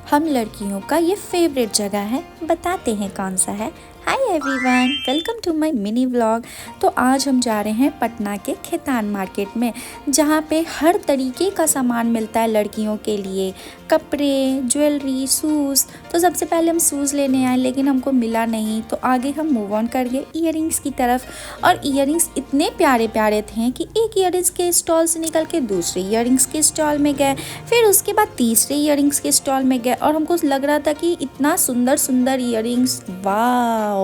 हम लड़कियों का ये फेवरेट जगह है, बताते हैं कौन सा है। Hi everyone, welcome to my mini vlog. तो आज हम जा रहे हैं पटना के खेतान मार्केट में, जहाँ पे हर तरीके का सामान मिलता है लड़कियों के लिए, कपड़े, ज्वेलरी, शूज़। तो सबसे पहले हम शूज़ लेने आए लेकिन हमको मिला नहीं, तो आगे हम मूव ऑन कर गए ईयरिंग्स की तरफ। और ईयरिंग्स इतने प्यारे प्यारे थे कि एक ईयरिंग्स के स्टॉल से निकल के दूसरे ईयरिंग्स के स्टॉल में गए, फिर उसके बाद तीसरे ईयरिंग्स के स्टॉल में गए और हमको लग रहा था कि इतना सुंदर सुंदर ईयरिंग्स, वाओ।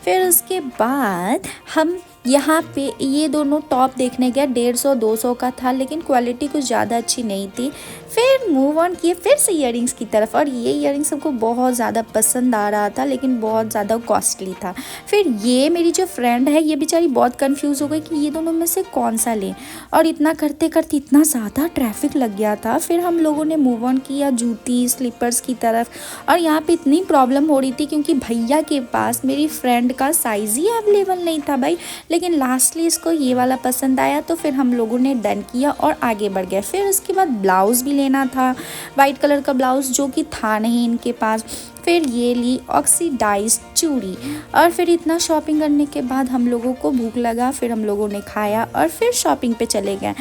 फिर उसके बाद हम यहाँ पे ये दोनों टॉप देखने गए, 150-200 का था लेकिन क्वालिटी कुछ ज़्यादा अच्छी नहीं थी। फिर मूव ऑन किए फिर से ईयरिंग्स की तरफ, और ये ईयरिंग्स हमको बहुत ज़्यादा पसंद आ रहा था लेकिन बहुत ज़्यादा कॉस्टली था। फिर ये मेरी जो फ्रेंड है ये बेचारी बहुत कंफ्यूज हो गई कि ये दोनों में से कौन सा लें, और इतना करते करते इतना ज़्यादा ट्रैफिक लग गया था। फिर हम लोगों ने मूव ऑन किया जूती स्लीपर्स की तरफ, और यहाँ पे इतनी प्रॉब्लम हो रही थी क्योंकि भैया के पास मेरी फ्रेंड का साइज़ ही अवेलेबल नहीं था भाई। लेकिन लास्टली इसको ये वाला पसंद आया, तो फिर हम लोगों ने डन किया और आगे बढ़ गए। फिर उसके बाद ब्लाउज़ भी लेना था, वाइट कलर का ब्लाउज़ जो कि था नहीं इनके पास। फिर ये ली ऑक्सीडाइज्ड चूड़ी, और फिर इतना शॉपिंग करने के बाद हम लोगों को भूख लगा, फिर हम लोगों ने खाया और फिर शॉपिंग पे चले गए।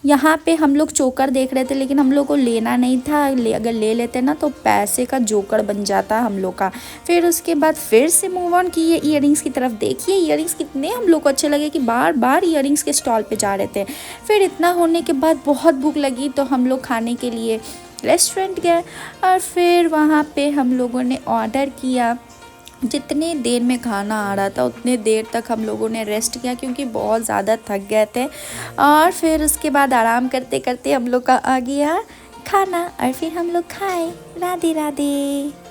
यहाँ पे हम लोग चोकर देख रहे थे लेकिन हम लोग को लेना नहीं था, अगर ले लेते ना तो पैसे का जोकर बन जाता हम लोग का। फिर उसके बाद फिर से मूव ऑन किए ईयरिंग्स की तरफ। देखिए ईयरिंग्स कितने हम लोग को अच्छे लगे कि बार बार ईयरिंग्स के स्टॉल पे जा रहे थे। फिर इतना होने के बाद बहुत भूख लगी तो हम लोग खाने के लिए रेस्टोरेंट गए, और फिर वहाँ पे हम लोगों ने ऑर्डर किया। जितने देर में खाना आ रहा था उतने देर तक हम लोगों ने रेस्ट किया क्योंकि बहुत ज़्यादा थक गए थे। और फिर उसके बाद आराम करते करते हम लोग का आ गया खाना, और फिर हम लोग खाए। राधे राधे।